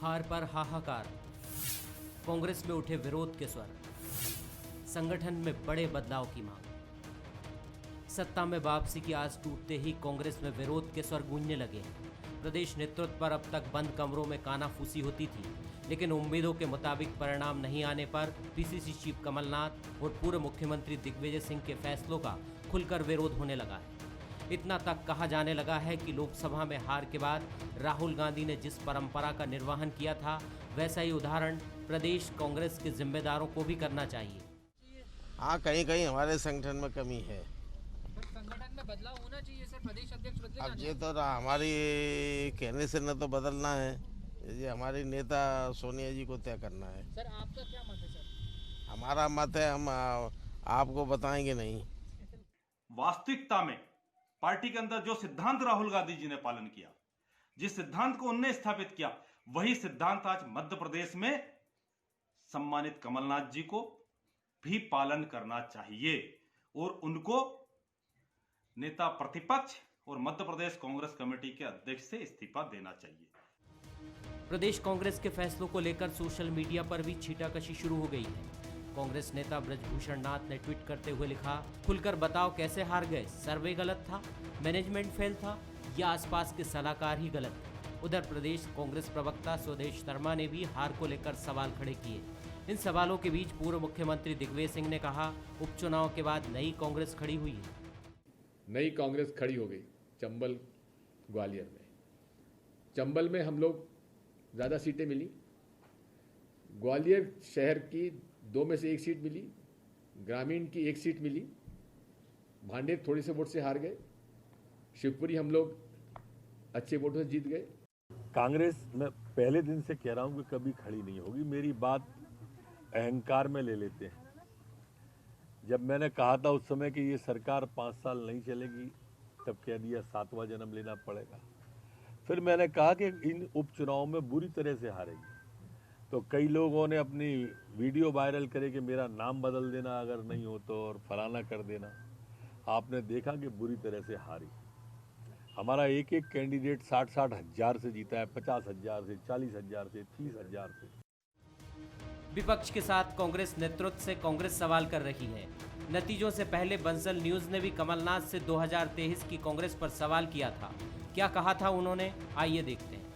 हार पर हाहाकार, कांग्रेस में उठे विरोध के स्वर, संगठन में बड़े बदलाव की मांग। सत्ता में वापसी की आस टूटते ही कांग्रेस में विरोध के स्वर गूंजने लगे। प्रदेश नेतृत्व पर अब तक बंद कमरों में कानाफूसी होती थी, लेकिन उम्मीदों के मुताबिक परिणाम नहीं आने पर पीसीसी चीफ कमलनाथ और पूर्व मुख्यमंत्री दिग्विजय सिंह के फैसलों का खुलकर विरोध होने लगा है। इतना तक कहा जाने लगा है कि लोकसभा में हार के बाद राहुल गांधी ने जिस परंपरा का निर्वहन किया था, वैसा ही उदाहरण प्रदेश कांग्रेस के जिम्मेदारों को भी करना चाहिए। हाँ, कहीं कहीं हमारे संगठन में कमी है। संगठन में बदलाव होना चाहिए सर, प्रदेश अध्यक्ष बदले अब जाने ये तो हमारी कहने से न तो बदलना है, ये हमारी नेता सोनिया जी को तय करना है। सर आपका क्या मत है सर? हमारा मत है, हम आपको बताएंगे नहीं। वास्तविकता में पार्टी के अंदर जो सिद्धांत राहुल गांधी जी ने पालन किया, जिस सिद्धांत को उनने स्थापित किया, वही सिद्धांत आज मध्य प्रदेश में सम्मानित कमलनाथ जी को भी पालन करना चाहिए और उनको नेता प्रतिपक्ष और मध्य प्रदेश कांग्रेस कमेटी के अध्यक्ष से इस्तीफा देना चाहिए। प्रदेश कांग्रेस के फैसलों को लेकर सोशल मीडिया पर भी छींटाकशी शुरू हो गई है। कांग्रेस नेता ब्रजभूषण नाथ ने ट्वीट करते हुए लिखा, खुलकर बताओ कैसे हार गए, सर्वे गलत था, मैनेजमेंट फेल था या आसपास के सलाहकार ही गलत थे। उधर प्रदेश कांग्रेस प्रवक्ता स्वदेश शर्मा ने भी हार को लेकर सवाल खड़े किए। इन सवालों के बीच पूर्व मुख्यमंत्री दिग्विजय सिंह ने कहा, उपचुनाव के बाद नई कांग्रेस खड़ी हुई है। नई कांग्रेस खड़ी हो गई चंबल ग्वालियर में। चंबल में हम लोग ज़्यादा सीटें मिली, ग्वालियर शहर की 2 में से 1 सीट मिली, ग्रामीण की 1 सीट मिली, भांडेर थोड़े से वोट से हार गए, शिवपुरी हम लोग अच्छे वोटों से जीत गए। कांग्रेस मैं पहले दिन से कह रहा हूं कि कभी खड़ी नहीं होगी। मेरी बात अहंकार में ले लेते हैं। जब मैंने कहा था उस समय कि ये सरकार 5 साल नहीं चलेगी, तब कह दिया 7वां जन्म लेना पड़ेगा। फिर मैंने कहा कि इन उपचुनाव में बुरी तरह से हारेगी, तो कई लोगों ने अपनी वीडियो वायरल करे कि मेरा नाम बदल देना अगर नहीं हो तो, और फलाना कर देना। आपने देखा कि बुरी तरह से हारी। हमारा एक एक कैंडिडेट 60-60 हज़ार से जीता है, 50 हज़ार से, 40 हज़ार से, 30 हज़ार से। विपक्ष के साथ कांग्रेस नेतृत्व से कांग्रेस सवाल कर रही है। नतीजों से पहले बंसल न्यूज ने भी कमलनाथ से 2023 की कांग्रेस पर सवाल किया था। क्या कहा था उन्होंने, आइए देखते हैं।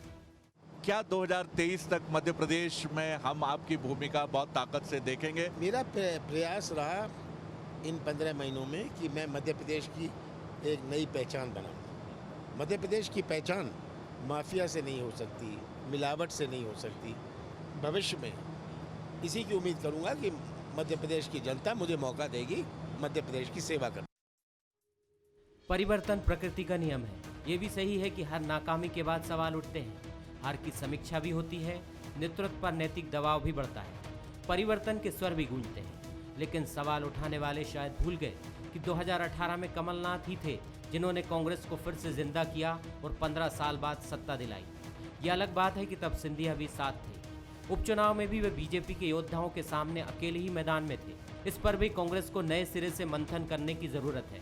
क्या 2023 तक मध्य प्रदेश में हम आपकी भूमिका बहुत ताकत से देखेंगे? मेरा प्रयास रहा इन 15 महीनों में कि मैं मध्य प्रदेश की एक नई पहचान बनाऊं। मध्य प्रदेश की पहचान माफिया से नहीं हो सकती, मिलावट से नहीं हो सकती। भविष्य में इसी की उम्मीद करूंगा कि मध्य प्रदेश की जनता मुझे मौका देगी मध्य प्रदेश की सेवा करने। परिवर्तन प्रकृति का नियम है। ये भी सही है कि हर नाकामी के बाद सवाल उठते हैं, हार की समीक्षा भी होती है, नेतृत्व पर नैतिक दबाव भी बढ़ता है, परिवर्तन के स्वर भी गूंजते हैं। लेकिन सवाल उठाने वाले शायद भूल गए कि 2018 में कमलनाथ ही थे जिन्होंने कांग्रेस को फिर से जिंदा किया और 15 साल बाद सत्ता दिलाई। ये अलग बात है कि तब सिंधिया भी साथ थे। उपचुनाव में भी वे बीजेपी के योद्धाओं के सामने अकेले ही मैदान में थे। इस पर भी कांग्रेस को नए सिरे से मंथन करने की जरूरत है।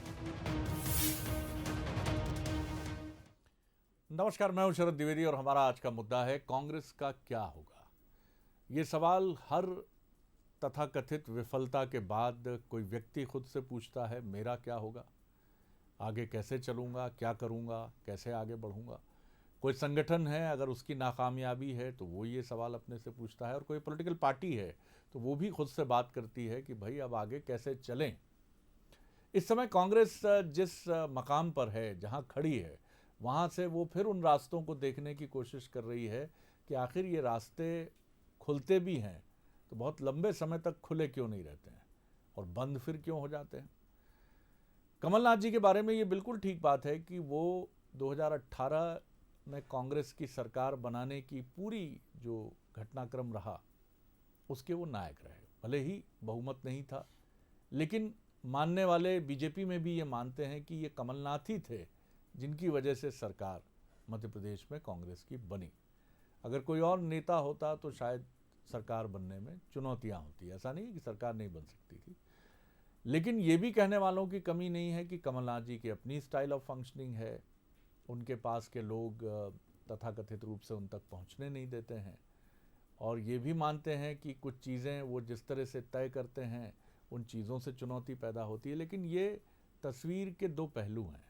नमस्कार, मैं हूं शरद द्विवेदी और हमारा आज का मुद्दा है कांग्रेस का क्या होगा। ये सवाल हर तथाकथित विफलता के बाद कोई व्यक्ति खुद से पूछता है, मेरा क्या होगा, आगे कैसे चलूँगा, क्या करूँगा, कैसे आगे बढ़ूँगा। कोई संगठन है, अगर उसकी नाकामयाबी है तो वो ये सवाल अपने से पूछता है, और कोई पॉलिटिकल पार्टी है तो वो भी खुद से बात करती है कि भाई अब आगे कैसे चलें। इस समय कांग्रेस जिस मकाम पर है, जहाँ खड़ी है, वहाँ से वो फिर उन रास्तों को देखने की कोशिश कर रही है कि आखिर ये रास्ते खुलते भी हैं तो बहुत लंबे समय तक खुले क्यों नहीं रहते हैं और बंद फिर क्यों हो जाते हैं। कमलनाथ जी के बारे में ये बिल्कुल ठीक बात है कि वो 2018 में कांग्रेस की सरकार बनाने की पूरी जो घटनाक्रम रहा उसके वो नायक रहे। भले ही बहुमत नहीं था, लेकिन मानने वाले बीजेपी में भी ये मानते हैं कि ये कमलनाथ ही थे जिनकी वजह से सरकार मध्य प्रदेश में कांग्रेस की बनी। अगर कोई और नेता होता तो शायद सरकार बनने में चुनौतियां होती। ऐसा नहीं कि सरकार नहीं बन सकती थी, लेकिन ये भी कहने वालों की कमी नहीं है कि कमलनाथ जी की अपनी स्टाइल ऑफ फंक्शनिंग है, उनके पास के लोग तथाकथित रूप से उन तक पहुंचने नहीं देते हैं, और ये भी मानते हैं कि कुछ चीज़ें वो जिस तरह से तय करते हैं उन चीज़ों से चुनौती पैदा होती है। लेकिन ये तस्वीर के दो पहलू हैं।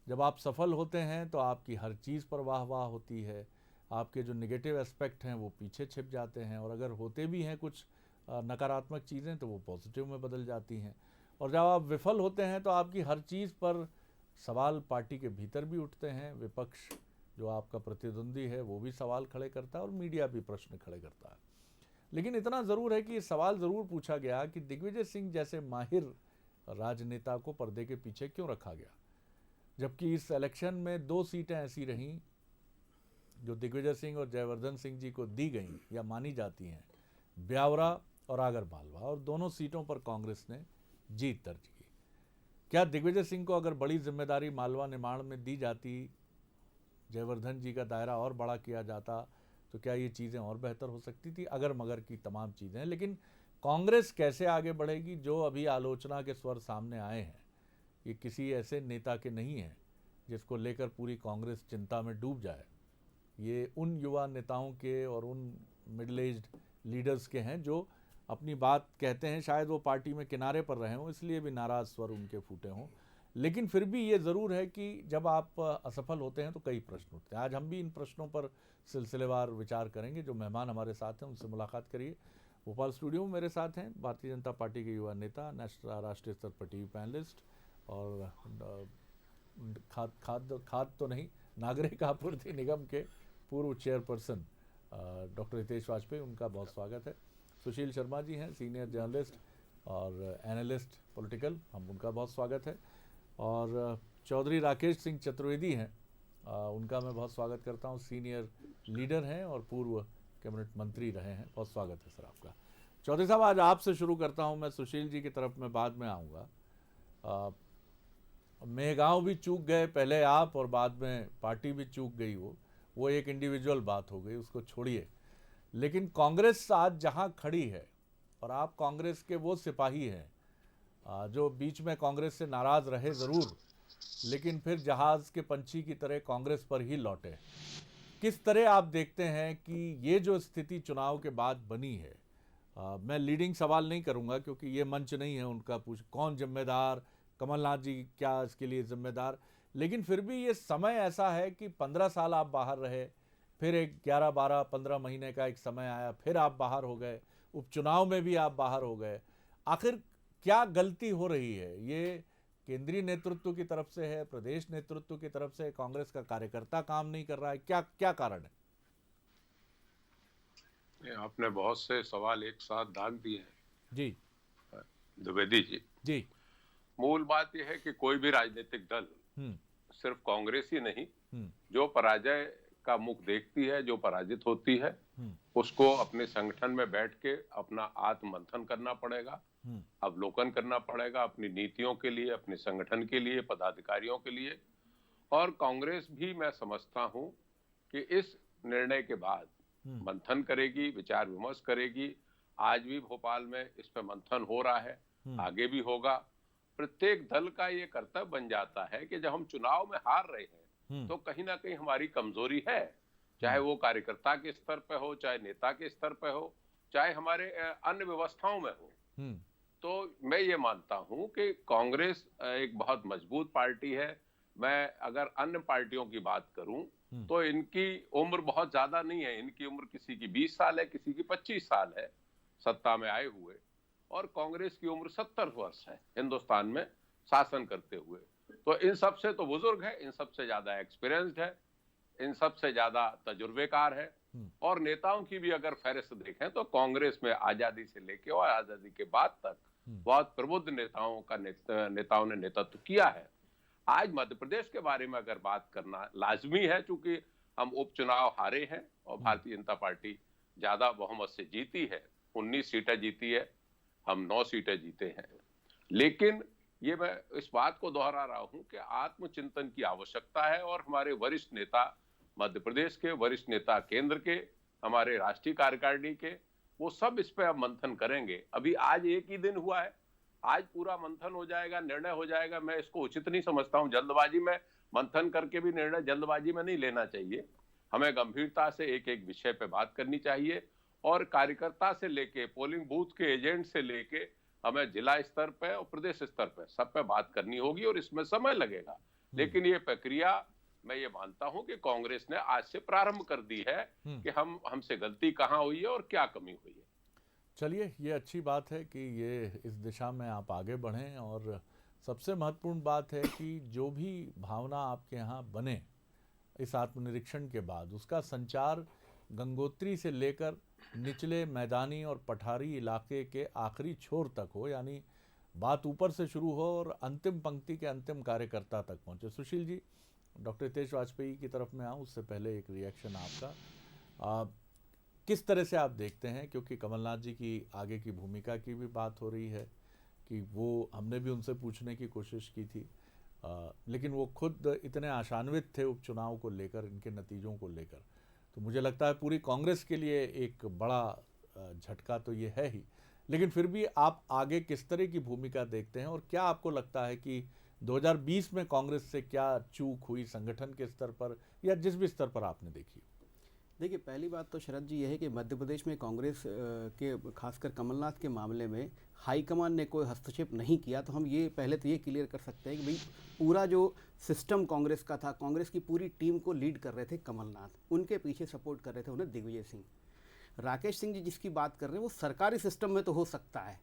जब आप सफल होते हैं तो आपकी हर चीज़ पर वाह वाह होती है, आपके जो नेगेटिव एस्पेक्ट हैं वो पीछे छिप जाते हैं, और अगर होते भी हैं कुछ नकारात्मक चीज़ें तो वो पॉजिटिव में बदल जाती हैं। और जब आप विफल होते हैं तो आपकी हर चीज़ पर सवाल पार्टी के भीतर भी उठते हैं, विपक्ष जो आपका प्रतिद्वंदी है वो भी सवाल खड़े करता है और मीडिया भी प्रश्न खड़े करता है। लेकिन इतना ज़रूर है कि ये सवाल ज़रूर पूछा गया कि दिग्विजय सिंह जैसे माहिर राजनेता को पर्दे के पीछे क्यों रखा गया, जबकि इस इलेक्शन में 2 सीटें ऐसी रहीं जो दिग्विजय सिंह और जयवर्धन सिंह जी को दी गई या मानी जाती हैं, ब्यावरा और आगरमालवा, और दोनों सीटों पर कांग्रेस ने जीत दर्ज की। क्या दिग्विजय सिंह को अगर बड़ी जिम्मेदारी मालवा निमाड़ में दी जाती, जयवर्धन जी का दायरा और बड़ा किया जाता, तो क्या ये चीज़ें और बेहतर हो सकती थी? अगर मगर की तमाम चीज़ें। लेकिन कांग्रेस कैसे आगे बढ़ेगी, जो अभी आलोचना के स्वर सामने आए हैं, ये किसी ऐसे नेता के नहीं हैं जिसको लेकर पूरी कांग्रेस चिंता में डूब जाए। ये उन युवा नेताओं के और उन मिडिल एज्ड लीडर्स के हैं जो अपनी बात कहते हैं। शायद वो पार्टी में किनारे पर रहे हों, इसलिए भी नाराज़ स्वर उनके फूटे हों। लेकिन फिर भी ये ज़रूर है कि जब आप असफल होते हैं तो कई प्रश्न उठते हैं। आज हम भी इन प्रश्नों पर सिलसिलेवार विचार करेंगे। जो मेहमान हमारे साथ हैं उनसे मुलाकात करिए। भोपाल स्टूडियो में मेरे साथ हैं भारतीय जनता पार्टी के युवा नेता, राष्ट्रीय स्तर पर टीवी पैनलिस्ट और खाद तो नहीं, नागरिक आपूर्ति निगम के पूर्व चेयरपर्सन डॉक्टर हितेश वाजपेयी, उनका बहुत स्वागत है। सुशील शर्मा जी हैं, सीनियर जर्नलिस्ट और एनालिस्ट पॉलिटिकल, हम उनका बहुत स्वागत है। और चौधरी राकेश सिंह चतुर्वेदी हैं, उनका मैं बहुत स्वागत करता हूं, सीनियर लीडर हैं और पूर्व कैबिनेट मंत्री रहे हैं। बहुत स्वागत है सर आपका। चौधरी साहब, आज आपसे शुरू करता हूं, मैं सुशील जी की तरफ में बाद में आऊँगा। मेहगांव भी चूक गए, पहले आप और बाद में पार्टी भी चूक गई, वो एक इंडिविजुअल बात हो गई, उसको छोड़िए। लेकिन कांग्रेस आज जहां खड़ी है, और आप कांग्रेस के वो सिपाही हैं जो बीच में कांग्रेस से नाराज रहे ज़रूर, लेकिन फिर जहाज़ के पंछी की तरह कांग्रेस पर ही लौटे। किस तरह आप देखते हैं कि ये जो स्थिति चुनाव के बाद बनी है, मैं लीडिंग सवाल नहीं करूंगा क्योंकि ये मंच नहीं है उनका, पूछ कौन जिम्मेदार, कमलनाथ जी क्या इसके लिए जिम्मेदार, लेकिन फिर भी ये समय ऐसा है कि 15 साल आप बाहर रहे, फिर एक 11, 12, 15 महीने का एक समय आया, फिर आप बाहर हो गए, उपचुनाव में भी आप बाहर हो गए। आखिर क्या गलती हो रही है? ये केंद्रीय नेतृत्व की तरफ से है, प्रदेश नेतृत्व की तरफ से, कांग्रेस का कार्यकर्ता काम नहीं कर रहा है, क्या कारण है? आपने बहुत से सवाल एक साथ दाग दिए हैं जी द्विवेदी जी। मूल बात यह है कि कोई भी राजनीतिक दल सिर्फ कांग्रेस ही नहीं, जो पराजय का मुख देखती है, जो पराजित होती है, उसको अपने संगठन में बैठ के अपना आत्ममंथन करना पड़ेगा, अवलोकन करना पड़ेगा अपनी नीतियों के लिए, अपने संगठन के लिए, पदाधिकारियों के लिए। और कांग्रेस भी मैं समझता हूं कि इस निर्णय के बाद मंथन करेगी, विचार विमर्श करेगी। आज भी भोपाल में इस पर मंथन हो रहा है, आगे भी होगा। प्रत्येक दल का ये कर्तव्य बन जाता है कि जब हम चुनाव में हार रहे हैं तो कहीं ना कहीं हमारी कमजोरी है, चाहे वो कार्यकर्ता के स्तर पे हो, चाहे नेता के स्तर पे हो, चाहे हमारे अन्य व्यवस्थाओं में हो। तो मैं ये मानता हूं कि कांग्रेस एक बहुत मजबूत पार्टी है। मैं अगर अन्य पार्टियों की बात करूं तो इनकी उम्र बहुत ज्यादा नहीं है, इनकी उम्र किसी की 20 साल है, किसी की 25 साल है सत्ता में आए हुए, और कांग्रेस की उम्र 70 वर्ष है हिंदुस्तान में शासन करते हुए। तो इन सबसे तो बुजुर्ग है, इन सबसे ज्यादा एक्सपीरियंस्ड है, इन सबसे ज्यादा तजुर्बेकार है। और नेताओं की भी अगर फहरिस्त देखें तो कांग्रेस में आजादी से लेके और आजादी के बाद तक बहुत प्रबुद्ध नेताओं ने नेतृत्व किया है। आज मध्य प्रदेश के बारे में अगर बात करना लाजमी है, चूंकि हम उपचुनाव हारे हैं और भारतीय जनता पार्टी ज्यादा बहुमत से जीती है, 19 सीटें जीती है, हम 9 सीटें जीते हैं। लेकिन ये मैं इस बात को दोहरा रहा हूं कि आत्मचिंतन की आवश्यकता है, और हमारे वरिष्ठ नेता, मध्य प्रदेश के वरिष्ठ नेता, केंद्र के, हमारे राष्ट्रीय कार्यकारिणी के, वो सब इस पे अब मंथन करेंगे। अभी आज एक ही दिन हुआ है, आज पूरा मंथन हो जाएगा, निर्णय हो जाएगा। मैं इसको उचित नहीं समझता हूं। जल्दबाजी में मंथन करके भी निर्णय जल्दबाजी में नहीं लेना चाहिए। हमें गंभीरता से एक एक विषय पे बात करनी चाहिए और कार्यकर्ता से लेके पोलिंग बूथ के एजेंट से लेके हमें जिला स्तर पे और प्रदेश स्तर पे सब पे बात करनी होगी और इसमें समय लगेगा। लेकिन ये प्रक्रिया मैं ये मानता हूं कि कांग्रेस ने आज से प्रारंभ कर दी है कि हमसे गलती कहां हुई है और क्या कमी हुई है। चलिए, ये अच्छी बात है कि ये इस दिशा में आप आगे बढ़ें, और सबसे महत्वपूर्ण बात है कि जो भी भावना आपके यहाँ बने इस आत्मनिरीक्षण के बाद, उसका संचार गंगोत्री से लेकर निचले मैदानी और पठारी इलाके के आखिरी छोर तक हो, यानी बात ऊपर से शुरू हो और अंतिम पंक्ति के अंतिम कार्यकर्ता तक पहुंचे। सुशील जी, डॉक्टर हितेश वाजपेयी की तरफ में आऊँ उससे पहले एक रिएक्शन आपका, किस तरह से आप देखते हैं, क्योंकि कमलनाथ जी की आगे की भूमिका की भी बात हो रही है कि वो हमने भी उनसे पूछने की कोशिश की थी, लेकिन वो खुद इतने आशान्वित थे उपचुनाव को लेकर, इनके नतीजों को लेकर, तो मुझे लगता है पूरी कांग्रेस के लिए एक बड़ा झटका तो ये है ही। लेकिन फिर भी आप आगे किस तरह की भूमिका देखते हैं, और क्या आपको लगता है कि 2020 में कांग्रेस से क्या चूक हुई संगठन के स्तर पर या जिस भी स्तर पर आपने देखी? देखिए, पहली बात तो शरद जी यह है कि मध्य प्रदेश में कांग्रेस के खासकर कमलनाथ के मामले में हाईकमान ने कोई हस्तक्षेप नहीं किया। तो हम ये पहले तो ये क्लियर कर सकते हैं कि भाई पूरा जो सिस्टम कांग्रेस का था, कांग्रेस की पूरी टीम को लीड कर रहे थे कमलनाथ, उनके पीछे सपोर्ट कर रहे थे उन्हें दिग्विजय सिंह। राकेश सिंह जी जिसकी बात कर रहे हैं वो सरकारी सिस्टम में तो हो सकता है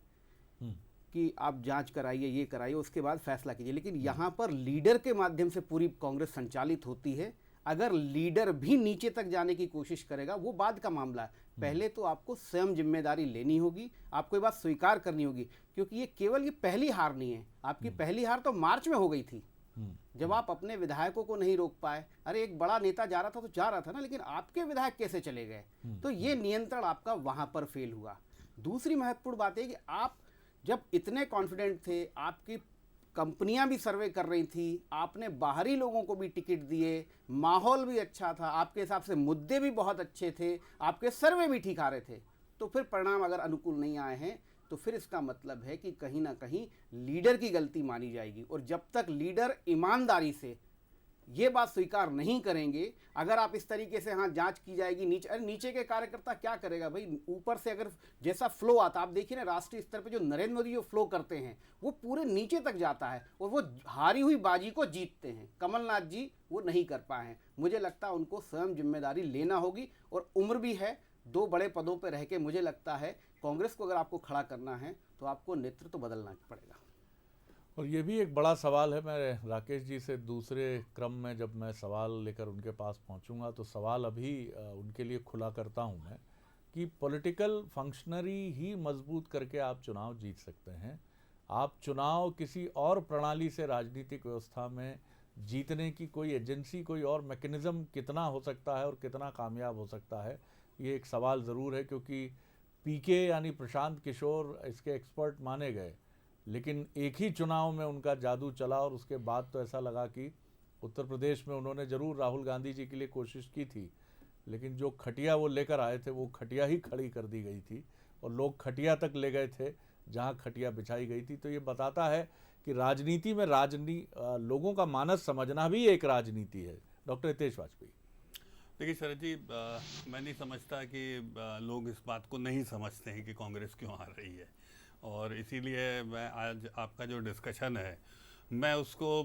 कि आप जांच कराइए, ये कराइए, उसके बाद फैसला कीजिए, लेकिन यहाँ पर लीडर के माध्यम से पूरी कांग्रेस संचालित होती है। अगर लीडर भी नीचे तक जाने की कोशिश करेगा वो बाद का मामला है। पहले तो आपको स्वयं जिम्मेदारी लेनी होगी, आपको ये बात स्वीकार करनी होगी, क्योंकि ये केवल ये पहली हार नहीं है। आपकी पहली हार तो मार्च में हो गई थी, जब आप अपने विधायकों को नहीं रोक पाए। अरे एक बड़ा नेता जा रहा था तो जा रहा था ना, लेकिन आपके विधायक कैसे चले गए? तो ये नियंत्रण आपका वहां पर फेल हुआ। दूसरी महत्वपूर्ण बात है कि आप जब इतने कॉन्फिडेंट थे, आपकी कंपनियां भी सर्वे कर रही थी, आपने बाहरी लोगों को भी टिकट दिए, माहौल भी अच्छा था, आपके हिसाब से मुद्दे भी बहुत अच्छे थे, आपके सर्वे भी ठीक आ रहे थे, तो फिर परिणाम अगर अनुकूल नहीं आए हैं तो फिर इसका मतलब है कि कहीं ना कहीं लीडर की गलती मानी जाएगी। और जब तक लीडर ईमानदारी से ये बात स्वीकार नहीं करेंगे, अगर आप इस तरीके से हाँ जांच की जाएगी नीचे, अरे नीचे के कार्यकर्ता क्या करेगा भाई? ऊपर से अगर जैसा फ्लो आता, आप देखिए ना राष्ट्रीय स्तर पे जो नरेंद्र मोदी जो फ्लो करते हैं वो पूरे नीचे तक जाता है और वो हारी हुई बाजी को जीतते हैं। कमलनाथ जी वो नहीं कर पाए हैं। मुझे लगता है उनको स्वयं जिम्मेदारी लेना होगी, और उम्र भी है, 2 बड़े पदों पर रह के मुझे लगता है कांग्रेस को अगर आपको खड़ा करना है तो आपको नेतृत्व तो बदलना पड़ेगा। और ये भी एक बड़ा सवाल है। मैं राकेश जी से दूसरे क्रम में जब मैं सवाल लेकर उनके पास पहुंचूंगा तो सवाल अभी उनके लिए खुला करता हूं मैं कि पॉलिटिकल फंक्शनरी ही मजबूत करके आप चुनाव जीत सकते हैं। आप चुनाव किसी और प्रणाली से राजनीतिक व्यवस्था में जीतने की कोई एजेंसी, कोई और मैकेनिज़्म कितना हो सकता है और कितना कामयाब हो सकता है, ये एक सवाल ज़रूर है। क्योंकि पीके यानी प्रशांत किशोर इसके एक्सपर्ट माने गए, लेकिन एक ही चुनाव में उनका जादू चला और उसके बाद तो ऐसा लगा कि उत्तर प्रदेश में उन्होंने ज़रूर राहुल गांधी जी के लिए कोशिश की थी, लेकिन जो खटिया वो लेकर आए थे वो खटिया ही खड़ी कर दी गई थी और लोग खटिया तक ले गए थे जहां खटिया बिछाई गई थी। तो ये बताता है कि राजनीति में लोगों का मानस समझना भी एक राजनीति है। डॉक्टर हितेश वाजपेयी। देखिए शरद जी, मैं नहीं समझता कि लोग इस बात को नहीं समझते हैं कि कांग्रेस क्यों हार रही है, और इसीलिए मैं आज आपका जो डिस्कशन है मैं उसको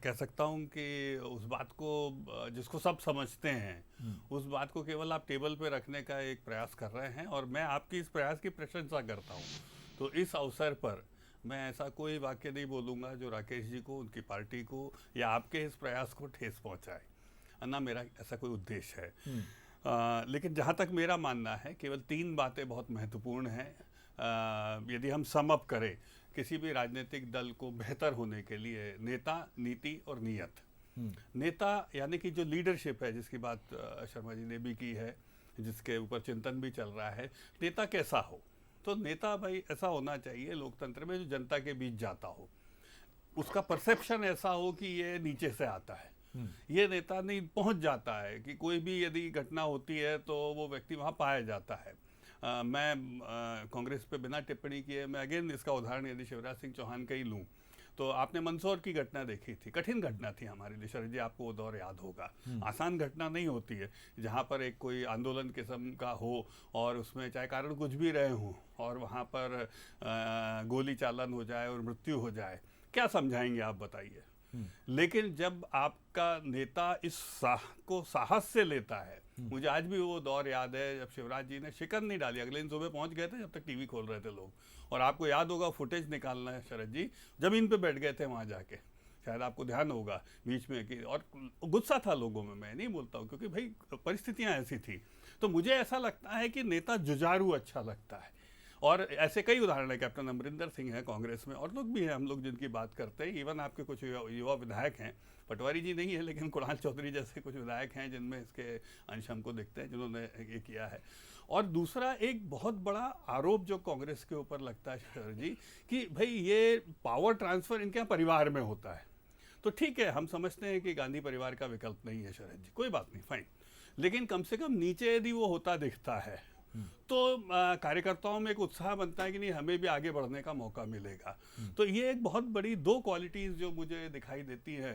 कह सकता हूँ कि उस बात को जिसको सब समझते हैं उस बात को केवल आप टेबल पे रखने का एक प्रयास कर रहे हैं, और मैं आपकी इस प्रयास की प्रशंसा करता हूँ। तो इस अवसर पर मैं ऐसा कोई वाक्य नहीं बोलूँगा जो राकेश जी को, उनकी पार्टी को या आपके इस प्रयास को ठेस पहुँचाए, ना मेरा ऐसा कोई उद्देश्य है। लेकिन जहाँ तक मेरा मानना है, केवल 3 बातें बहुत महत्वपूर्ण हैं। यदि हम सम अप करें किसी भी राजनीतिक दल को बेहतर होने के लिए, नेता, नीति और नियत। नेता यानी कि जो लीडरशिप है, जिसकी बात शर्मा जी ने भी की है, जिसके ऊपर चिंतन भी चल रहा है, नेता कैसा हो? तो नेता भाई ऐसा होना चाहिए लोकतंत्र में जो जनता के बीच जाता हो, उसका परसेप्शन ऐसा हो कि ये नीचे से आता है। ये नेता नहीं पहुंच जाता है कि कोई भी यदि घटना होती है तो वो व्यक्ति वहाँ पाया जाता है। मैं कांग्रेस पे बिना टिप्पणी किए मैं अगेन इसका उदाहरण यदि शिवराज सिंह चौहान का ही लूँ तो आपने मंदसौर की घटना देखी थी, कठिन घटना थी हमारे लिए शरद जी, आपको वो दौर याद होगा। आसान घटना नहीं होती है जहाँ पर एक कोई आंदोलन किस्म का हो और उसमें चाहे कारण कुछ भी रहे हों और वहाँ पर गोली चालन हो जाए और मृत्यु हो जाए, क्या समझाएंगे आप बताइए। लेकिन जब आपका नेता इस को साहस से लेता है, मुझे आज भी वो दौर याद है जब शिवराज जी ने शिकन नहीं डाली, अगले दिन सुबह पहुंच गए थे जब तक टीवी खोल रहे थे लोग, और आपको याद होगा फुटेज निकालना है शरद जी, जमीन पे बैठ गए थे वहां जाके, शायद आपको ध्यान होगा बीच में कि, और गुस्सा था लोगों में, मैं नहीं बोलता हूँ क्योंकि भाई परिस्थितियां ऐसी थी। तो मुझे ऐसा लगता है कि नेता जुझारू अच्छा लगता है, और ऐसे कई उदाहरण है। कैप्टन अमरिंदर सिंह है कांग्रेस में, और लोग भी हैं हम लोग जिनकी बात करते हैं, इवन आपके कुछ युवा विधायक हैं, पटवारी जी नहीं है लेकिन कुणाल चौधरी जैसे कुछ विधायक हैं जिनमें इसके अंश हमको दिखते हैं जिन्होंने ये किया है। और दूसरा एक बहुत बड़ा आरोप जो कांग्रेस के ऊपर लगता है शरद जी कि भाई ये पावर ट्रांसफर इनके यहाँ परिवार में होता है। तो ठीक है, हम समझते हैं कि गांधी परिवार का विकल्प नहीं है शरद जी, कोई बात नहीं, फाइन, लेकिन कम से कम नीचे यदि वो होता दिखता है तो कार्यकर्ताओं में एक उत्साह बनता है कि नहीं हमें भी आगे बढ़ने का मौका मिलेगा। तो ये एक बहुत बड़ी दो क्वालिटीज जो मुझे दिखाई देती है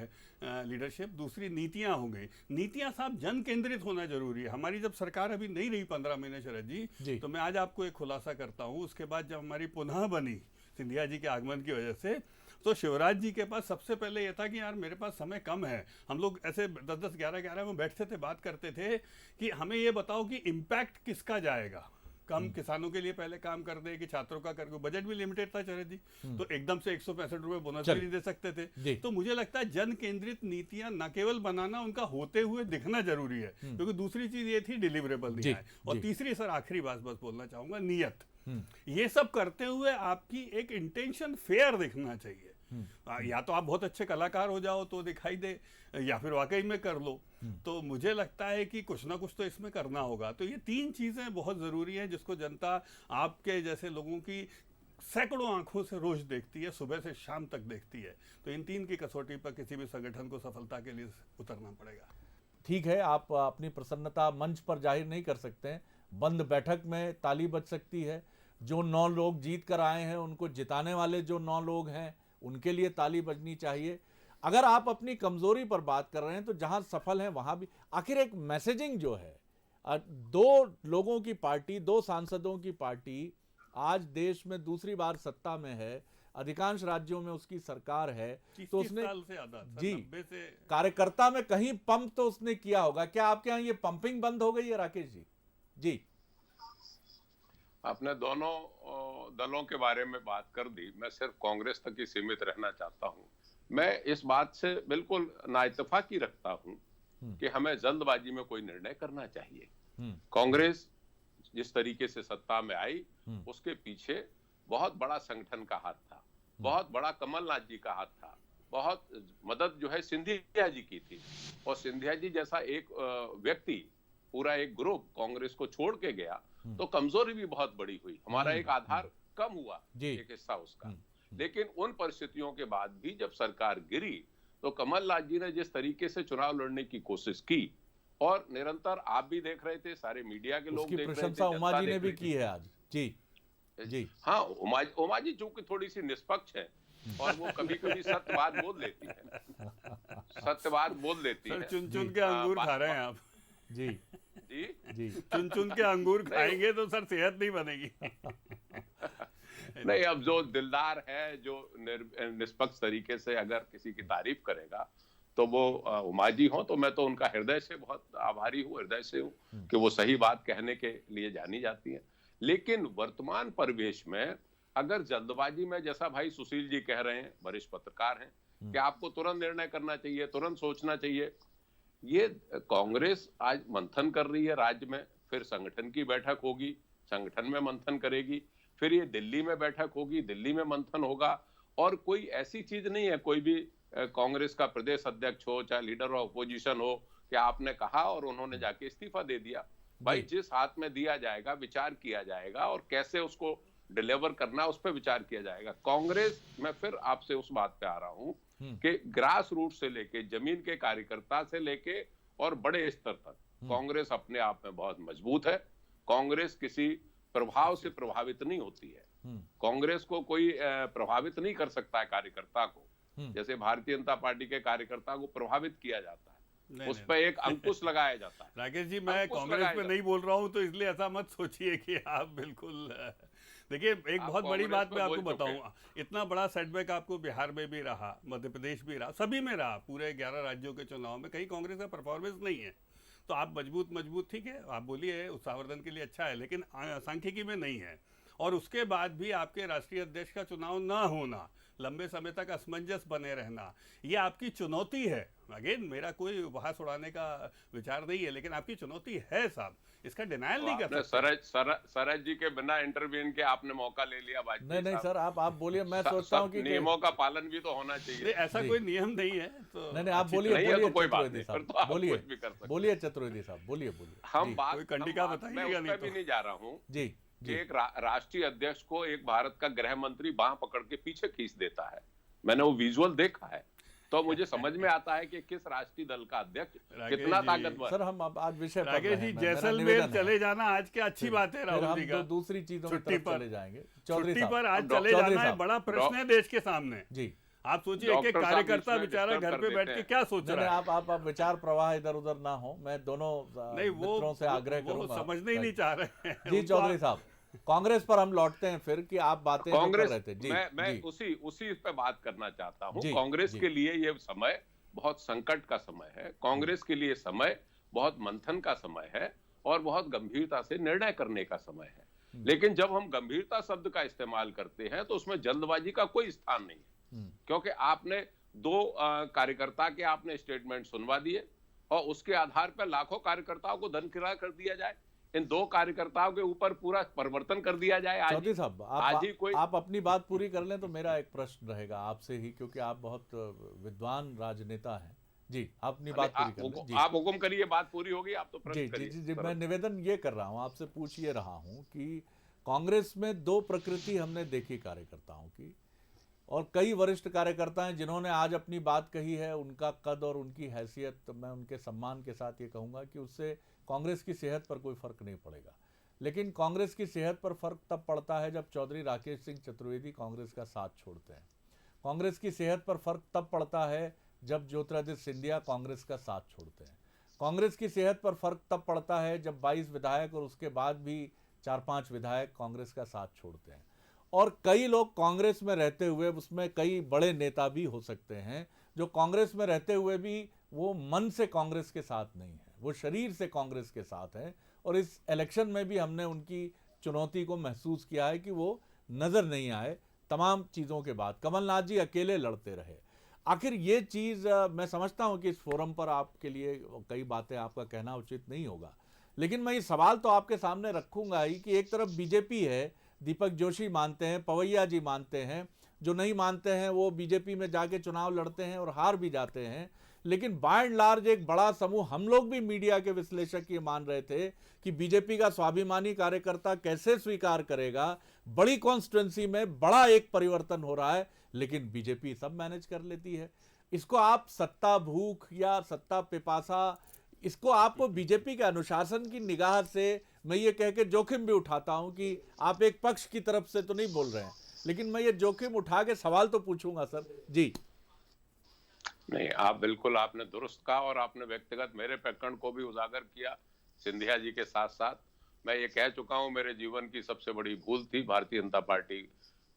लीडरशिप। दूसरी नीतियां हो गई, नीतियां साहब जन केंद्रित होना जरूरी है। हमारी जब सरकार अभी नहीं रही 15 महीने शरद जी, तो मैं आज आपको एक खुलासा करता हूँ, उसके बाद जब हमारी पुनः बनी सिंधिया जी के आगमन की वजह से, तो शिवराज जी के पास सबसे पहले ये था कि यार मेरे पास समय कम है, हम लोग ऐसे 10-10, 11-11 में बैठते थे, बात करते थे कि हमें ये बताओ कि इम्पैक्ट किसका जाएगा। कम किसानों के लिए पहले काम कर दे कि छात्रों का करके, बजट भी लिमिटेड था शरद जी, तो एकदम से 165 रुपए बोनस भी नहीं दे सकते थे। तो मुझे लगता है जन केंद्रित नीतियां न केवल बनाना, उनका होते हुए दिखना जरूरी है, क्योंकि दूसरी चीज ये थी डिलीवरेबल नहीं आए। और तीसरी सर आखिरी बात बस बोलना चाहूंगा, नियत। ये सब करते हुए आपकी एक इंटेंशन फेयर दिखना चाहिए। या तो आप बहुत अच्छे कलाकार हो जाओ तो दिखाई दे, या फिर वाकई में कर लो। तो मुझे लगता है कि कुछ ना कुछ तो इसमें करना होगा। तो ये तीन चीजें बहुत जरूरी हैं जिसको जनता आपके जैसे लोगों की सैकड़ों आंखों से रोज देखती है, सुबह से शाम तक देखती है। तो इन तीन की कसौटी पर किसी भी संगठन को सफलता के लिए उतरना पड़ेगा। ठीक है, आप अपनी प्रसन्नता मंच पर जाहिर नहीं कर सकते हैं, बंद बैठक में ताली बज सकती है। जो 9 लोग जीत कर आए हैं उनको जिताने वाले जो 9 लोग हैं उनके लिए ताली बजनी चाहिए। अगर आप अपनी कमजोरी पर बात कर रहे हैं तो जहां सफल हैं वहां भी आखिर एक मैसेजिंग जो है, 2 लोगों की पार्टी, 2 सांसदों की पार्टी आज देश में दूसरी बार सत्ता में है, अधिकांश राज्यों में उसकी सरकार है, तो उसने जी कार्यकर्ता में कहीं पंप तो उसने किया होगा। क्या आपके यहाँ ये पंपिंग बंद हो गई है राकेश जी? जी, आपने दोनों दलों के बारे में बात कर दी, मैं सिर्फ कांग्रेस तक ही सीमित रहना चाहता हूं। मैं इस बात से बिल्कुल नाइतफाकी रखता हूं कि हमें जल्दबाजी में कोई निर्णय करना चाहिए। कांग्रेस जिस तरीके से सत्ता में आई उसके पीछे बहुत बड़ा संगठन का हाथ था, बहुत बड़ा कमलनाथ जी का हाथ था, बहुत मदद जो है सिंधिया जी की थी। और सिंधिया जी जैसा एक व्यक्ति, पूरा एक ग्रुप कांग्रेस को छोड़ के गया तो कमजोरी भी बहुत बड़ी हुई, हमारा एक आधार कम हुआ, एक हिस्सा उसका। लेकिन उन परिस्थितियों के बाद भी जब सरकार गिरी तो कमलनाथ जी ने जिस तरीके से चुनाव लड़ने की कोशिश की, और निरंतर आप भी देख रहे थे, सारे मीडिया के लोग देख रहे थे, प्रशंसा उमा जी ने भी की है आज। जी जी हाँ, उमा जी चूंकि थोड़ी सी निष्पक्ष है और वो कभी कभी सत्यवाद बोल लेती है, सत्यवाद बोल लेती है। चुन चुन के अंगूर खा रहे हैं आप। जी जी जी, चुन चुन के अंगूर खाएंगे तो सर सेहत नहीं बनेगी। नहीं, अब जो दिलदार है, जो निष्पक्ष तरीके से अगर किसी की तारीफ करेगा तो वो उमा जी हो, तो मैं तो उनका हृदय से बहुत आभारी हूँ, हृदय से हूँ कि वो सही बात कहने के लिए जानी जाती है। लेकिन वर्तमान परिवेश में अगर जल्दबाजी में, जैसा भाई सुशील जी कह रहे हैं, वरिष्ठ पत्रकार हैं, कि आपको तुरंत निर्णय करना चाहिए, तुरंत सोचना चाहिए, ये कांग्रेस आज मंथन कर रही है राज्य में, फिर संगठन की बैठक होगी, संगठन में मंथन करेगी, फिर ये दिल्ली में बैठक होगी, दिल्ली में मंथन होगा। और कोई ऐसी चीज नहीं है, कोई भी कांग्रेस का प्रदेश अध्यक्ष हो, चाहे लीडर ऑफ अपोजिशन हो, कि आपने कहा और उन्होंने जाके इस्तीफा दे दिया। भाई जिस हाथ में दिया जाएगा विचार किया जाएगा, और कैसे उसको डिलीवर करना उस पर विचार किया जाएगा। कांग्रेस, मैं फिर आपसे उस बात पे आ रहा हूं कि ग्रास रूट से लेके, जमीन के कार्यकर्ता से लेके और बड़े स्तर तक कांग्रेस अपने आप में बहुत मजबूत है। कांग्रेस किसी प्रभाव से प्रभावित नहीं होती है, कांग्रेस को कोई प्रभावित नहीं कर सकता है कार्यकर्ता को। जैसे भारतीय जनता पार्टी के कार्यकर्ता को प्रभावित किया जाता है, उस पर एक अंकुश लगाया जाता है। राकेश जी, मैं कांग्रेस पे नहीं बोल रहा हूँ, तो इसलिए ऐसा मत सोचिए कि आप बिल्कुल देखिए, एक बहुत बड़ी बात मैं आपको बताऊंगा, इतना बड़ा सेटबैक आपको बिहार में भी रहा, मध्य प्रदेश भी रहा, सभी में रहा, पूरे 11 राज्यों के चुनाव में कहीं कांग्रेस का परफॉर्मेंस नहीं है। तो आप मजबूत ठीक है, आप बोलिए उत्साहवर्धन के लिए अच्छा है, लेकिन सांख्यिकी में नहीं है। और उसके बाद भी आपके राष्ट्रीय अध्यक्ष का चुनाव ना होना, लंबे समय तक असमंजस बने रहना, ये आपकी चुनौती है। अगेन, मेरा कोई उपहास उड़ाने का विचार नहीं है, लेकिन आपकी चुनौती है साहब, इसका डिनायल नहीं कर सकते। सरज जी के बिना इंटरव्यून के आपने मौका ले लिया। नहीं सर, आप बोलिए, मैं सोचता हूँ कि नियमों का पालन भी तो होना चाहिए। ऐसा कोई नियम नहीं है तो नहीं, आप बोलिए, कोई बात नहीं, बोलिए चतुर्वेदी साहब, बोलिए। हम बात कोई कंडिका बताइएगा नहीं, भी नहीं जा रहा हूँ जी। एक राष्ट्रीय अध्यक्ष को एक भारत का गृह मंत्री बांह पकड़ के पीछे खींच देता है, मैंने वो विजुअल देखा है, तो मुझे समझ में आता है कि किस राष्ट्रीय दल का अध्यक्ष कितना ताकतवर। सर, हम आज विषय राकेश जी, जैसलमेर चले जाना आज की अच्छी बात है, राहुल जी का दूसरी चीजों छुट्टी पर चले जाएंगे, छुट्टी पर आज चले जाना है, बड़ा प्रश्न है देश के सामने जी। आप सोचिए कि कार्यकर्ता बेचारा घर पे बैठ के क्या सोच रहा है। आप विचार प्रवाह इधर उधर ना हो, मैं दोनों मित्रों से आग्रह करूंगा, समझने ही नहीं चाह रहे हैं जी। चौधरी साहब, कांग्रेस पर हम लौटते हैं फिर कि आप बातें कांग्रेस कर रहे थे जी। मैं उसी पे बात करना चाहता हूँ। कांग्रेस के लिए ये समय बहुत संकट का समय है, कांग्रेस के लिए समय बहुत मंथन का समय है और बहुत गंभीरता से निर्णय करने का समय है। लेकिन जब हम गंभीरता शब्द का इस्तेमाल करते हैं तो उसमें जल्दबाजी का कोई स्थान नहीं है, क्योंकि आपने 2 कार्यकर्ता के आपने स्टेटमेंट सुनवा दिए और उसके आधार पर लाखों कार्यकर्ताओं को धन किराया कर दिया जाए, इन 2 कार्यकर्ताओं के ऊपर पूरा परिवर्तन कर दिया जाए। चौधरी साहब, आप अपनी बात पूरी कर लें तो मेरा एक प्रश्न रहेगा आपसे ही, क्योंकि आप बहुत विद्वान राजनेता हैं जी। आप अपनी बात पूरी कर लें। आप हुक्म करिए, बात पूरी होगी, आप तो प्रश्न करिए। जी, मैं निवेदन ये कर रहा हूँ, आपसे पूछ ये रहा हूँ कि कांग्रेस में 2 प्रकृति हमने देखी कार्यकर्ताओं की, और कई वरिष्ठ कार्यकर्ता हैं जिन्होंने आज अपनी बात कही है, उनका कद और उनकी हैसियत, मैं उनके सम्मान के साथ ये कहूँगा कि उससे कांग्रेस की सेहत पर कोई फर्क नहीं पड़ेगा। लेकिन कांग्रेस की सेहत पर फर्क तब पड़ता है जब चौधरी राकेश सिंह चतुर्वेदी कांग्रेस का साथ छोड़ते हैं। कांग्रेस की सेहत पर फर्क तब पड़ता है जब ज्योतिरादित्य सिंधिया कांग्रेस का साथ छोड़ते हैं। कांग्रेस की सेहत पर फर्क तब पड़ता है जब 22 विधायक और उसके बाद भी 4-5 विधायक कांग्रेस का साथ छोड़ते हैं। और कई लोग कांग्रेस में रहते हुए, उसमें कई बड़े नेता भी हो सकते हैं जो कांग्रेस में रहते हुए भी वो मन से कांग्रेस के साथ नहीं है, वो शरीर से कांग्रेस के साथ है। और इस इलेक्शन में भी हमने उनकी चुनौती को महसूस किया है कि वो नज़र नहीं आए तमाम चीज़ों के बाद। कमलनाथ जी अकेले लड़ते रहे। आखिर ये चीज़ मैं समझता हूँ कि इस फोरम पर आपके लिए कई बातें आपका कहना उचित नहीं होगा, लेकिन मैं ये सवाल तो आपके सामने रखूँगा ही कि एक तरफ बीजेपी है, दीपक जोशी मानते हैं, पवैया जी मानते हैं, जो नहीं मानते हैं वो बीजेपी में जाके चुनाव लड़ते हैं और हार भी जाते हैं। लेकिन बाय एंड लार्ज एक बड़ा समूह, हम लोग भी मीडिया के विश्लेषक ये मान रहे थे कि बीजेपी का स्वाभिमानी कार्यकर्ता कैसे स्वीकार करेगा, बड़ी कॉन्स्टिट्यूंसी में बड़ा एक परिवर्तन हो रहा है, लेकिन बीजेपी सब मैनेज कर लेती है। इसको आप सत्ता भूख या सत्ता पिपासा, इसको आपको बीजेपी के अनुशासन की निगाह से मैं ये कह के जोखिम भी उठाता हूं कि आप एक पक्ष की तरफ से तो नहीं बोल रहे हैं, लेकिन मैं ये जोखिम उठा के सवाल तो पूछूंगा सर जी। नहीं, आप बिल्कुल आपने दुरुस्त कहा और आपने व्यक्तिगत मेरे प्रकरण को भी उजागर किया। सिंधिया जी के साथ साथ मैं ये कह चुका हूं, मेरे जीवन की सबसे बड़ी भूल थी भारतीय जनता पार्टी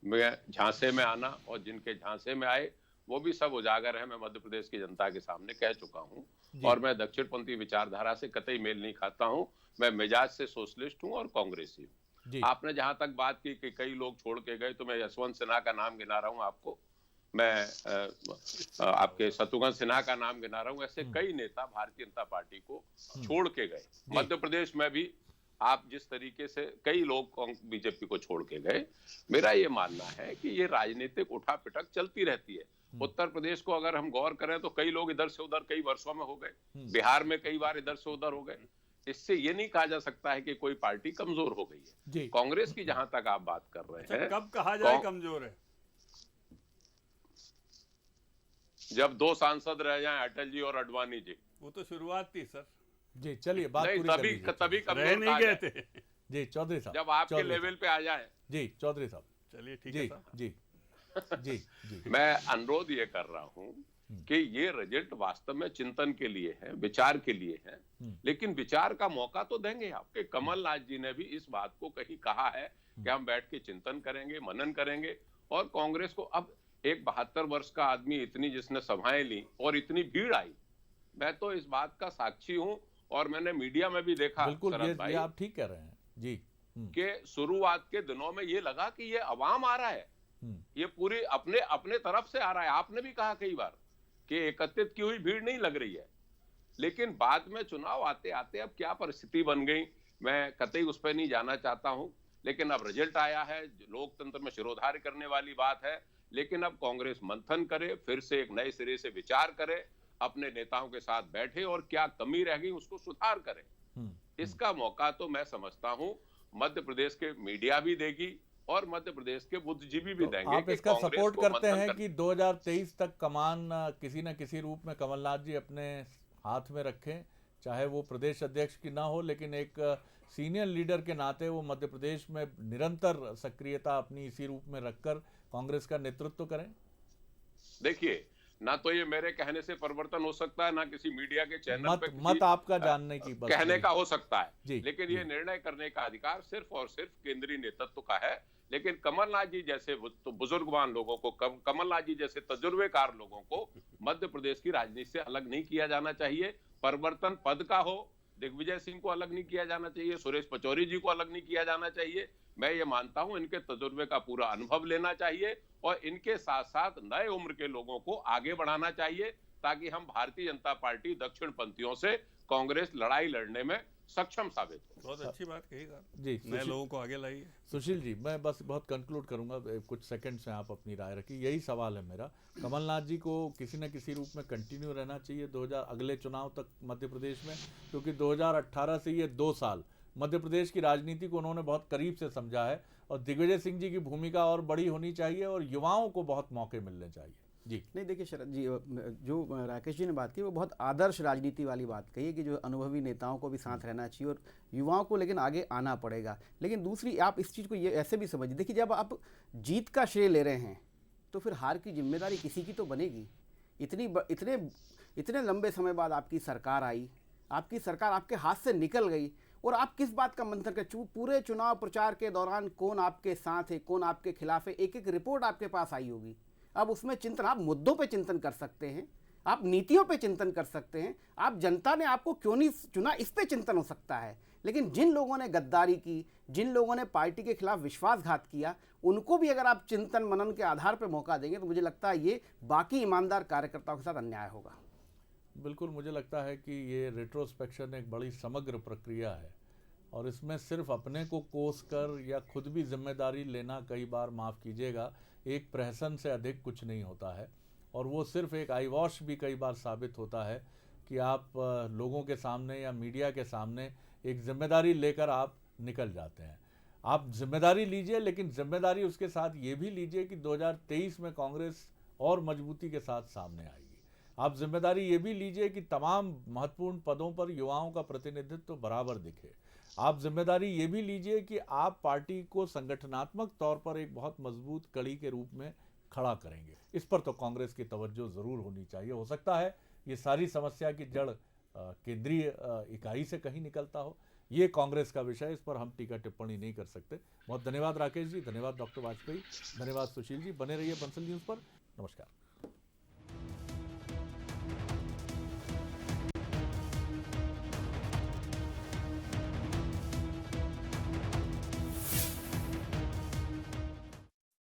में झांसे में आना, और जिनके झांसे में आए वो भी सब उजागर है, मैं मध्य प्रदेश की जनता के सामने कह चुका हूं। और मैं दक्षिणपंथी विचारधारा से कतई मेल नहीं खाता हूं, मैं मिजाज से सोशलिस्ट हूं और कांग्रेसी हूं। आपने जहां तक बात की कि कई लोग छोड़ के गए, तो मैं यशवंत सिन्हा का नाम गिना रहा हूं आपको, मैं आपके शत्रुघ्न सिन्हा का नाम गिना रहा हूं। ऐसे कई नेता भारतीय जनता पार्टी को छोड़ के गए। मध्य प्रदेश में भी आप जिस तरीके से कई लोग बीजेपी को छोड़ के गए, मेरा ये मानना है कि ये राजनीतिक उठापिटक चलती रहती है। उत्तर प्रदेश को अगर हम गौर करें तो कई लोग इधर से उधर कई वर्षों में हो गए, बिहार में कई बार इधर से उधर हो गए। इससे ये नहीं कहा जा सकता है कि कोई पार्टी कमजोर हो गई है। कांग्रेस की जहां तक आप बात कर रहे हैं, कब कहा जाए कमजोर है? जब 2 सांसद रह जाएं, अटल जी और अडवाणी जी। वो तो शुरुआत थी सर जी। चलिए बात पूरी तभी कमजोर नहीं गए थे जी। चौधरी साहब जब आपके लेवल पे आ जाए जी। चौधरी साहब चलिए ठीक है जी। जी जी मैं अनुरोध ये कर रहा हूं कि ये रिजल्ट वास्तव में चिंतन के लिए है, विचार के लिए है, लेकिन विचार का मौका तो देंगे आपके। कमलनाथ जी ने भी इस बात को कहीं कहा है कि हम बैठ के चिंतन करेंगे, मनन करेंगे। और कांग्रेस को अब एक 72 वर्ष का आदमी, इतनी जिसने सभाएं ली और इतनी भीड़ आई, मैं तो इस बात का साक्षी हूं। और मैंने मीडिया में भी देखा, बिल्कुल शरद भाई, ये आप ठीक कह रहे हैं जी, कि शुरुआत के दिनों में ये लगा कि ये अवाम आ रहा है, ये पूरी अपने अपने तरफ से आ रहा है। आपने भी कहा कई बार कि एकत्रित की हुई भीड़ नहीं लग रही है, लेकिन बाद में चुनाव आते आते अब क्या परिस्थिति बन गई, मैं कतई उस पर नहीं जाना चाहता हूं। लेकिन अब रिजल्ट आया है, लोकतंत्र में शिरोधार्य करने वाली बात है। लेकिन अब कांग्रेस मंथन करे, फिर से एक नए सिरे से विचार करे, अपने नेताओं के साथ बैठे और क्या कमी रह गई उसको सुधार करे। इसका मौका तो मैं समझता हूं मध्य प्रदेश के मीडिया भी देगी और मध्य प्रदेश के बुद्धिजीवी भी देंगे। आप इसका सपोर्ट करते हैं कि 2023 तक कमान किसी न किसी रूप में कमलनाथ जी अपने हाथ में रखें, चाहे वो प्रदेश अध्यक्ष की ना हो, लेकिन एक सीनियर लीडर के नाते वो मध्य प्रदेश में निरंतर सक्रियता अपनी इसी रूप में रखकर कांग्रेस का नेतृत्व करें? देखिए, ना तो ये मेरे कहने से परिवर्तन हो सकता है, ना किसी मीडिया के चैनल पे मत आपका जानने की बस कहने का हो सकता है, लेकिन जी। ये निर्णय करने का अधिकार सिर्फ और सिर्फ केंद्रीय नेतृत्व का है। लेकिन कमलनाथ जी जैसे बुजुर्गवान लोगों को, कमलनाथ जी जैसे तजुर्बेकार लोगों को मध्य प्रदेश की राजनीति से अलग नहीं किया जाना चाहिए। परिवर्तन पद का हो, दिग्विजय सिंह को अलग नहीं किया जाना चाहिए, सुरेश पचौरी जी को अलग नहीं किया जाना चाहिए। मैं ये मानता हूं इनके तजुर्बे का पूरा अनुभव लेना चाहिए और इनके साथ साथ नए उम्र के लोगों को आगे बढ़ाना चाहिए, ताकि हम भारतीय जनता पार्टी दक्षिण पंथियों से कांग्रेस लड़ाई लड़ने में सक्षम साबित हो। बहुत अच्छी बात कही जी, नए लोगों को आगे लाइए। सुशील जी, मैं बस बहुत कंक्लूड करूंगा, कुछ सेकंड से आप अपनी राय रखिए। यही सवाल है मेरा, कमलनाथ जी को किसी न किसी रूप में कंटिन्यू रहना चाहिए 2000 अगले चुनाव तक मध्य प्रदेश में, क्योंकि 2018 से ये 2 साल मध्य प्रदेश की राजनीति को उन्होंने बहुत करीब से समझा है और दिग्विजय सिंह जी की भूमिका और बड़ी होनी चाहिए और युवाओं को बहुत मौके मिलने चाहिए। जी नहीं, देखिए शरद जी, जो राकेश जी ने बात की वो बहुत आदर्श राजनीति वाली बात कही है कि जो अनुभवी नेताओं को भी साथ रहना चाहिए और युवाओं को लेकिन आगे आना पड़ेगा। लेकिन दूसरी आप इस चीज़ को ये ऐसे भी समझिए, देखिए जब आप जीत का श्रेय ले रहे हैं तो फिर हार की जिम्मेदारी किसी की तो बनेगी। इतने लंबे समय बाद आपकी सरकार आई, आपकी सरकार आपके हाथ से निकल गई और आप किस बात का मंथन कर, पूरे चुनाव प्रचार के दौरान कौन आपके साथ है, कौन आपके खिलाफ है, एक एक रिपोर्ट आपके पास आई होगी। अब उसमें चिंतन, आप मुद्दों पे चिंतन कर सकते हैं, आप नीतियों पे चिंतन कर सकते हैं, आप जनता ने आपको क्यों नहीं चुना इस पे चिंतन हो सकता है। लेकिन जिन लोगों ने गद्दारी की, जिन लोगों ने पार्टी के खिलाफ विश्वासघात किया, उनको भी अगर आप चिंतन मनन के आधार पर मौका देंगे तो मुझे लगता है ये बाकी ईमानदार कार्यकर्ताओं के साथ अन्याय होगा। बिल्कुल, मुझे लगता है कि ये रेट्रोस्पेक्शन एक बड़ी समग्र प्रक्रिया है और इसमें सिर्फ अपने को कोस कर या खुद भी जिम्मेदारी लेना, कई बार माफ़ कीजिएगा, एक प्रहसन से अधिक कुछ नहीं होता है। और वो सिर्फ एक आई वॉश भी कई बार साबित होता है कि आप लोगों के सामने या मीडिया के सामने एक जिम्मेदारी लेकर आप निकल जाते हैं। आप जिम्मेदारी लीजिए, लेकिन जिम्मेदारी उसके साथ ये भी लीजिए कि 2023 में कांग्रेस और मजबूती के साथ सामने आएगी। आप जिम्मेदारी ये भी लीजिए कि तमाम महत्वपूर्ण पदों पर युवाओं का प्रतिनिधित्व बराबर दिखे। आप जिम्मेदारी ये भी लीजिए कि आप पार्टी को संगठनात्मक तौर पर एक बहुत मजबूत कड़ी के रूप में खड़ा करेंगे। इस पर तो कांग्रेस की तवज्जो ज़रूर होनी चाहिए। हो सकता है ये सारी समस्या की जड़ केंद्रीय इकाई से कहीं निकलता हो, ये कांग्रेस का विषय, इस पर हम टीका टिप्पणी नहीं कर सकते। बहुत धन्यवाद राकेश जी, धन्यवाद डॉक्टर वाजपेयी, धन्यवाद सुशील जी। बने रहिए बंसल न्यूज़ पर। नमस्कार।